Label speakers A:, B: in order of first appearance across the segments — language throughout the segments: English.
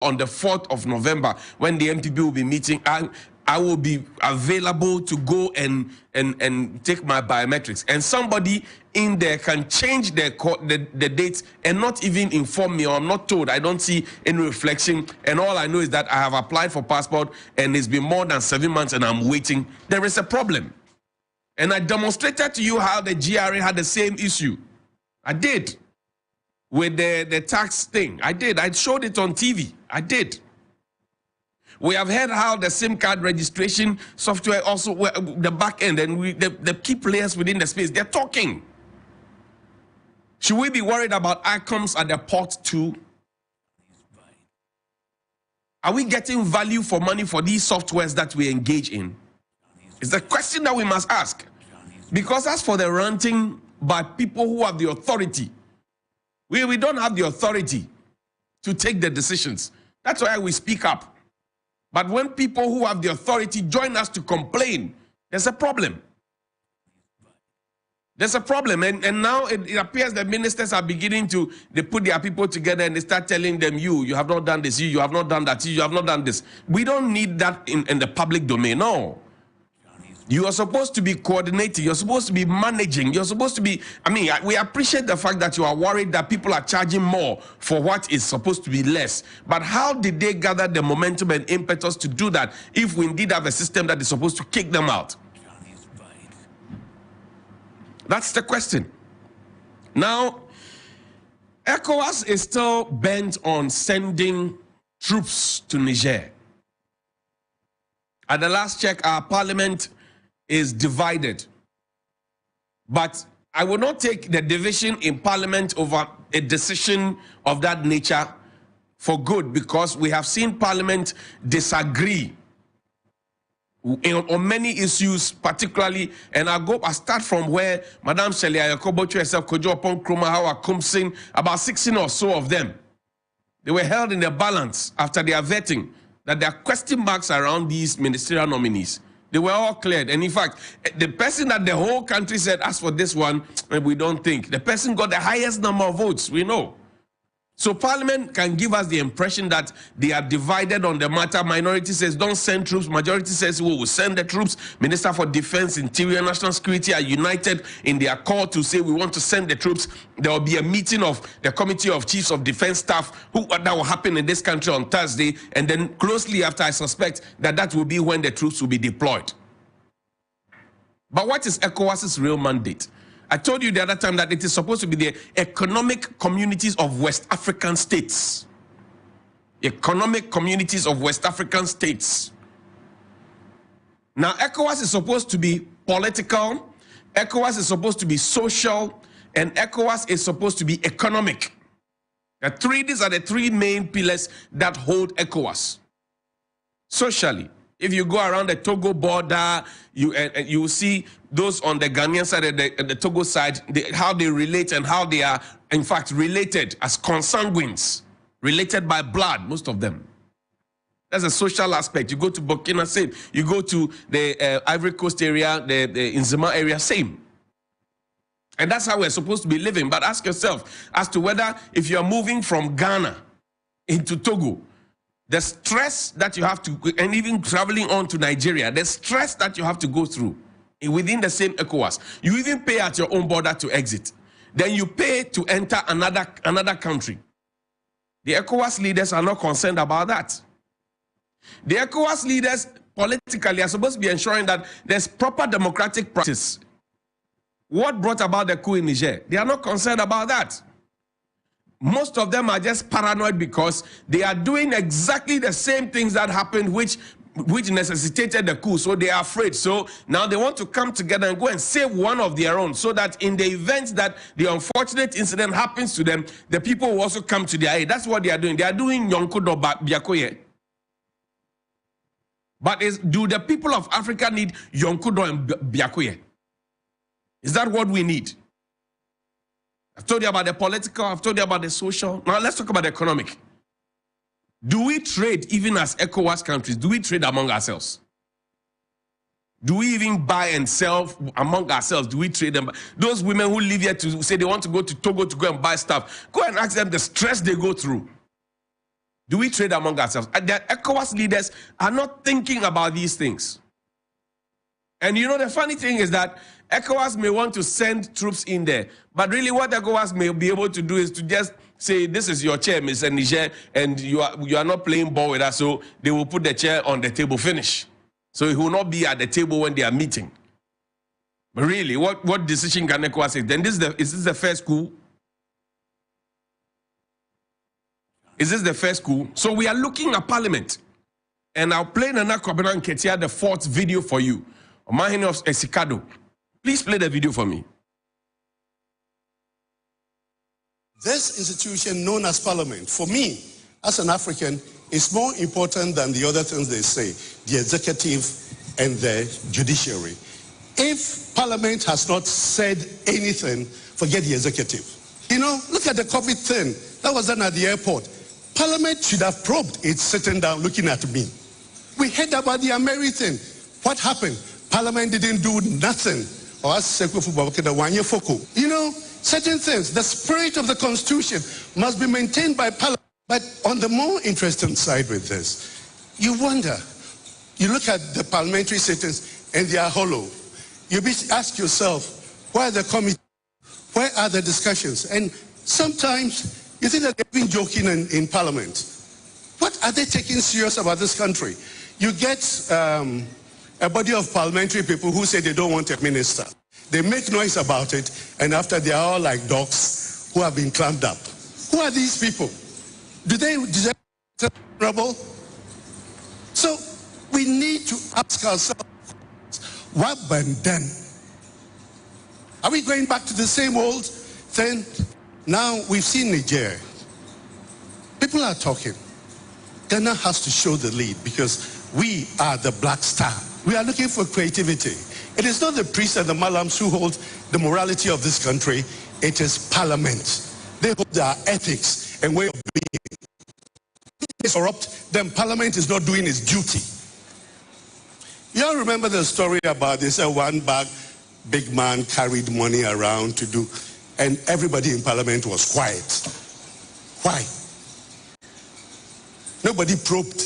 A: on the 4th of November, when the NPP will be meeting, I will be available to go and take my biometrics. And somebody in there can change the dates and not even inform me, or I'm not told. I don't see any reflection. And all I know is that I have applied for passport and it's been more than 7 months and I'm waiting. There is a problem. And I demonstrated to you how the GRA had the same issue. I did. With the tax thing. I did. I showed it on TV. I did. We have heard how the SIM card registration software also, the back end, and the key players within the space, they're talking. Should we be worried about ICOMS at the port too? Are we getting value for money for these softwares that we engage in? It's the question that we must ask. Because as for the ranting by people who have the authority, we don't have the authority to take the decisions. That's why we speak up. But when people who have the authority join us to complain, there's a problem. There's a problem. And now it appears that ministers are beginning to, they put their people together and they start telling them, you have not done this, you have not done that, you have not done this. We don't need that in the public domain, no. You are supposed to be coordinating. You're supposed to be managing. You're supposed to be, we appreciate the fact that you are worried that people are charging more for what is supposed to be less. But how did they gather the momentum and impetus to do that if we indeed have a system that is supposed to kick them out? That's the question. Now, ECOWAS is still bent on sending troops to Niger. At the last check, our parliament is divided. But I will not take the division in parliament over a decision of that nature for good, because we have seen parliament disagree on many issues, particularly, and I'll start from where Madam Shelia Yakobocho herself, Kojo Opon Kroma, Hawa Kumsin, about 16 or so of them, they were held in the balance after their vetting, that there are question marks around these ministerial nominees. They were all cleared. And in fact, the person that the whole country said, as for this one, we don't think. The person got the highest number of votes, we know. So Parliament can give us the impression that they are divided on the matter. Minority says, don't send troops. Majority says, we will send the troops. Minister for Defense, Interior, National Security are united in their call to say, we want to send the troops. There will be a meeting of the Committee of Chiefs of Defense Staff that will happen in this country on Thursday. And then closely after, I suspect that will be when the troops will be deployed. But what is ECOWAS's real mandate? I told you the other time that it is supposed to be the economic communities of West African states. Economic communities of West African states. Now, ECOWAS is supposed to be political, ECOWAS is supposed to be social, and ECOWAS is supposed to be economic. These are the three main pillars that hold ECOWAS. Socially, if you go around the Togo border, you will see those on the Ghanaian side and the Togo side, how they relate and how they are, in fact, related as consanguines, related by blood, most of them. That's a social aspect. You go to Burkina, same. You go to the Ivory Coast area, the Nzema area, same. And that's how we're supposed to be living. But ask yourself as to whether if you're moving from Ghana into Togo, the stress that you have to, and even traveling on to Nigeria, the stress that you have to go through within the same ECOWAS. You even pay at your own border to exit. Then you pay to enter another country. The ECOWAS leaders are not concerned about that. The ECOWAS leaders politically are supposed to be ensuring that there's proper democratic practice. What brought about the coup in Niger? They are not concerned about that. Most of them are just paranoid because they are doing exactly the same things that happened which necessitated the coup, so they are afraid. So now they want to come together and go and save one of their own, so that in the event that the unfortunate incident happens to them, the people will also come to their aid. That's what they are doing. They are doing Yonkudo Biakoye. But do the people of Africa need Yonkudo and Biakoye? Is that what we need? I've told you about the political, I've told you about the social. Now let's talk about the economic. Do we trade even as ECOWAS countries? Do we trade among ourselves? Do we even buy and sell among ourselves? Do we trade them? Those women who live here to say they want to go to Togo to go and buy stuff, go and ask them the stress they go through. Do we trade among ourselves? The ECOWAS leaders are not thinking about these things. And you know, the funny thing is that ECOWAS may want to send troops in there, but really what ECOWAS may be able to do is to just say, this is your chair, Mr. Niger, and you are not playing ball with us, so they will put the chair on the table, finish. So he will not be at the table when they are meeting. But really, what decision can ECOWAS say? Then is this the first coup? Is this the first coup? So we are looking at Parliament. And I'll play Nana Kwabena Nketia, the fourth video for you. Omahene of Esikado. Please play the video for me.
B: This institution known as Parliament, for me, as an African, is more important than the other things they say, the executive and the judiciary. If Parliament has not said anything, forget the executive. You know, look at the COVID thing that was done at the airport. Parliament should have probed. It's sitting down looking at me. We heard about the Ameri thing. What happened? Parliament didn't do nothing. You know, certain things, the spirit of the Constitution must be maintained by Parliament. But on the more interesting side with this, you wonder, you look at the parliamentary sittings and they are hollow. You ask yourself, where are the committees? Where are the discussions? And sometimes you think that they've been joking in Parliament. What are they taking serious about this country? You get a body of parliamentary people who say they don't want a minister. They make noise about it, and after they are all like dogs who have been clamped up. Who are these people? Do they deserve trouble? So we need to ask ourselves, what then? Are we going back to the same old thing? Now we've seen Nigeria. People are talking. Ghana has to show the lead because we are the black star. We are looking for creativity. It is not the priests and the malams who hold the morality of this country. It is Parliament. They hold our ethics and way of being. If they corrupt, then Parliament is not doing its duty. You all remember the story about this one big man carried money around to do, and everybody in Parliament was quiet. Why? Nobody probed.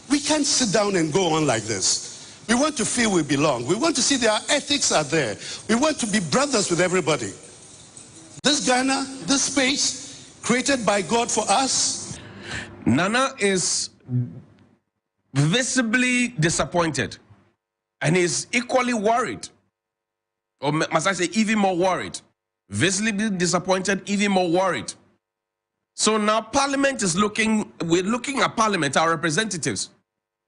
B: We can't sit down and go on like this. We want to feel we belong. We want to see that our ethics are there. We want to be brothers with everybody. This Ghana, this space, created by God for us.
A: Nana is visibly disappointed. And is equally worried. Or must I say even more worried. Visibly disappointed, even more worried. So now Parliament is we're looking at Parliament, our representatives.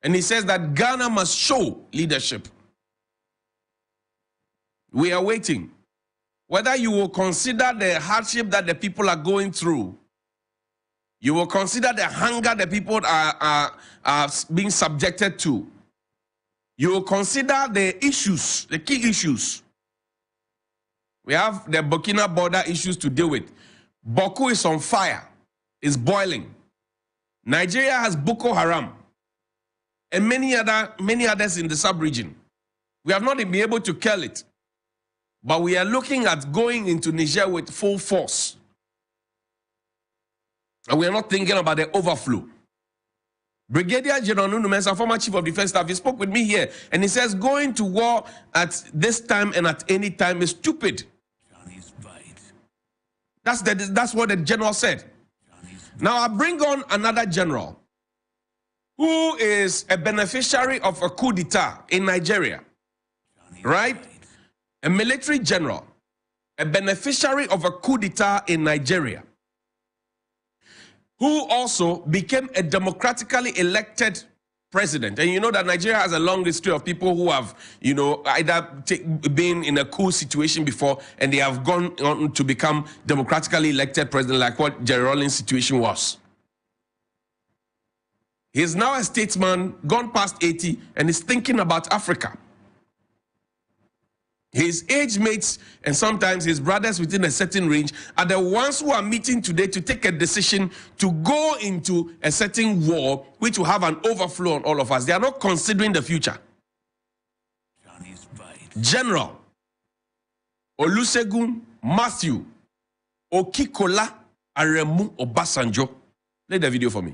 A: And he says that Ghana must show leadership. We are waiting. Whether you will consider the hardship that the people are going through, you will consider the hunger the people are being subjected to, you will consider the issues, the key issues. We have the Burkina border issues to deal with. Boko is on fire. It's boiling. Nigeria has Boko Haram and many others in the sub-region. We have not been able to kill it, but we are looking at going into Niger with full force. And we are not thinking about the overflow. Brigadier General Nunu Mensah, former Chief of Defense Staff, he spoke with me here, and he says going to war at this time and at any time is stupid. That's what the general said. Now I bring on another general who is a beneficiary of a coup d'etat in Nigeria, right? A military general, a beneficiary of a coup d'etat in Nigeria, who also became a democratically elected president. And you know that Nigeria has a long history of people who have, you know, either been in a coup situation before and they have gone on to become democratically elected president, like what Jerry Rawlings' situation was. He's now a statesman, gone past 80, and is thinking about Africa. His age mates and sometimes his brothers within a certain range are the ones who are meeting today to take a decision to go into a certain war which will have an overflow on all of us. They are not considering the future. General Olusegun Matthew Okikola Aremu Obasanjo. Play the video for me.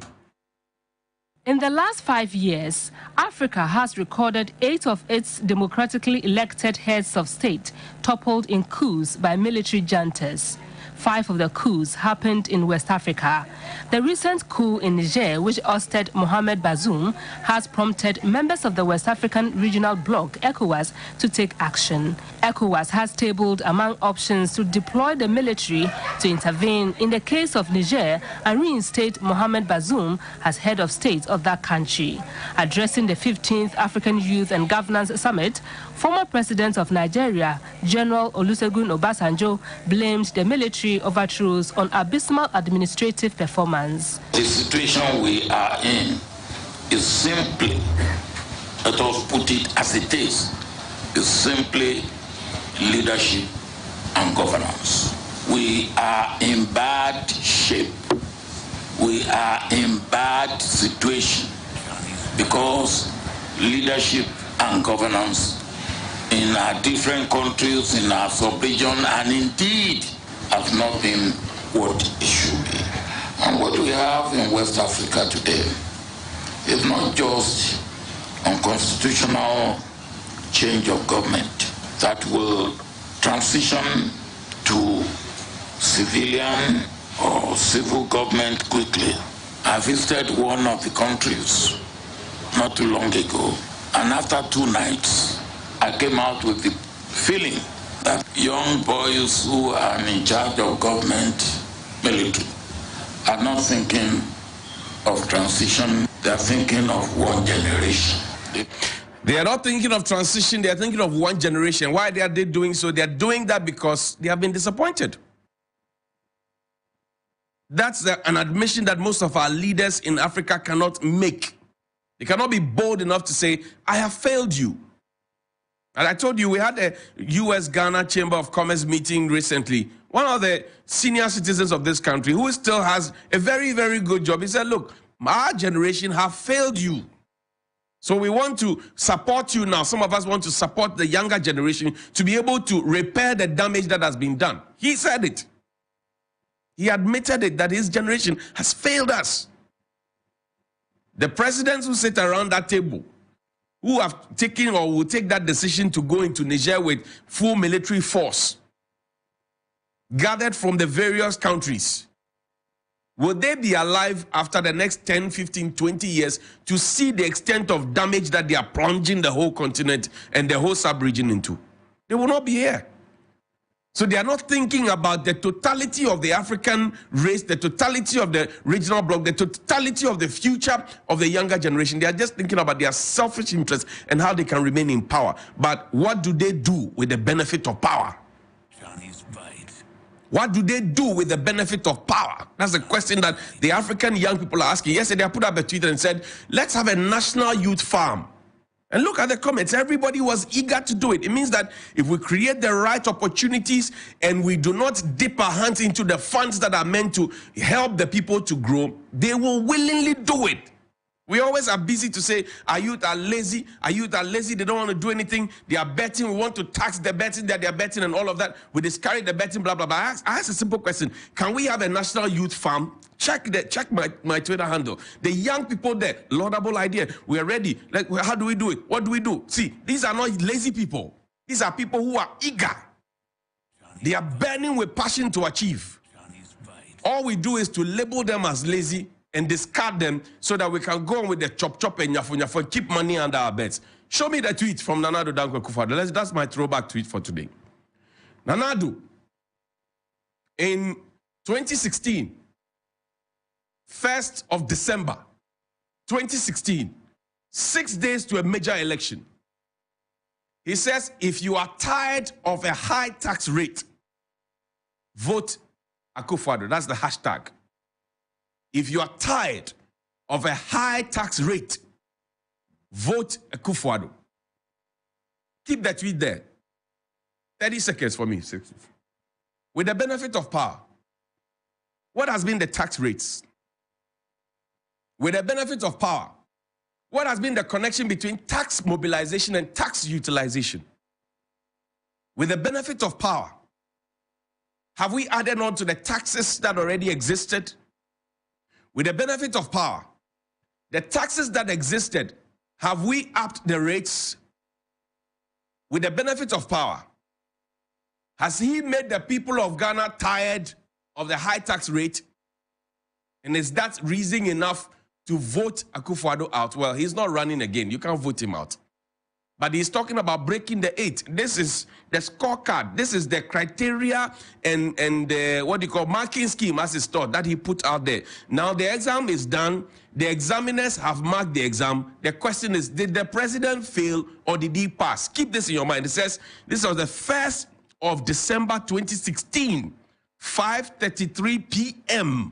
C: In the last 5 years, Africa has recorded 8 of its democratically elected heads of state toppled in coups by military juntas. 5 of the coups happened in West Africa. The recent coup in Niger, which ousted Mohamed Bazoum, has prompted members of the West African Regional Bloc, ECOWAS, to take action. ECOWAS has tabled among options to deploy the military to intervene in the case of Niger and reinstate Mohamed Bazoum as head of state of that country. Addressing the 15th African Youth and Governance Summit, former President of Nigeria, General Olusegun Obasanjo, blamed the military overthrows on abysmal administrative performance.
D: The situation we are in is simply, let us put it as it is simply leadership and governance. We are in bad shape. We are in bad situation because leadership and governance in our different countries, in our sub-region, and indeed have not been what it should be. And what we have in West Africa today is not just unconstitutional change of government that will transition to civilian or civil government quickly. I visited one of the countries not too long ago, and after 2 nights, I came out with the feeling that young boys who are in charge of government, military, are not thinking of transition, they're thinking of one generation.
A: They are not thinking of transition, they are thinking of one generation. Why are they doing so? They are doing that because they have been disappointed. That's an admission that most of our leaders in Africa cannot make. They cannot be bold enough to say, I have failed you. And I told you, we had a US-Ghana Chamber of Commerce meeting recently. One of the senior citizens of this country who still has a very, very good job, he said, look, our generation have failed you. So we want to support you now. Some of us want to support the younger generation to be able to repair the damage that has been done. He said it. He admitted it, that his generation has failed us. The presidents who sit around that table, who have taken or will take that decision to go into Niger with full military force, gathered from the various countries, will they be alive after the next 10, 15, 20 years to see the extent of damage that they are plunging the whole continent and the whole sub-region into? They will not be here. So they are not thinking about the totality of the African race, the totality of the regional bloc, the totality of the future of the younger generation. They are just thinking about their selfish interests and how they can remain in power. But what do they do with the benefit of power? What do they do with the benefit of power? That's the question that the African young people are asking. Yesterday I put up a tweet and said, let's have a national youth farm. And look at the comments. Everybody was eager to do it. It means that if we create the right opportunities and we do not dip our hands into the funds that are meant to help the people to grow, they will willingly do it. We always are busy to say, our youth are lazy. Our youth are lazy. They don't want to do anything. They are betting. We want to tax the betting that they are betting and all of that. We discourage the betting, blah, blah, blah. I ask a simple question. Can we have a national youth farm? Check my Twitter handle. The young people there, laudable idea. We are ready. Like, how do we do it? What do we do? See, these are not lazy people. These are people who are eager. They are burning with passion to achieve. All we do is to label them as lazy and discard them so that we can go on with the chop and nyafo and keep money under our beds. Show me the tweet from Nana Addo Dankwa Akufo-Addo. That's my throwback tweet for today. Nana Addo, in 2016, 1st of December, 2016, 6 days to a major election. He says, if you are tired of a high tax rate, vote Akufo-Addo. That's the hashtag. If you are tired of a high tax rate, vote Akufo-Addo. Keep that tweet there. 30 seconds for me. With the benefit of power, what has been the tax rates? With the benefit of power, what has been the connection between tax mobilization and tax utilization? With the benefit of power, have we added on to the taxes that already existed? With the benefit of power, the taxes that existed, have we upped the rates with the benefit of power? Has he made the people of Ghana tired of the high tax rate? And is that reason enough to vote Akufo-Addo out? Well, he's not running again. You can't vote him out. But he's talking about breaking the 8. This is the scorecard. This is the criteria and what do you call marking scheme, as it's taught, that he put out there. Now the exam is done. The examiners have marked the exam. The question is, did the president fail or did he pass? Keep this in your mind. It says this was the 1st of December 2016, 5:33 p.m.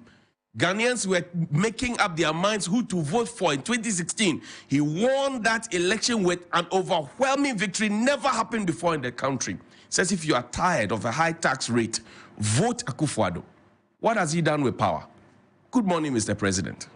A: Ghanaians were making up their minds who to vote for in 2016. He won that election with an overwhelming victory, never happened before in the country. Says if you are tired of a high tax rate, vote Akufo-Addo. What has he done with power? Good morning, Mr. President.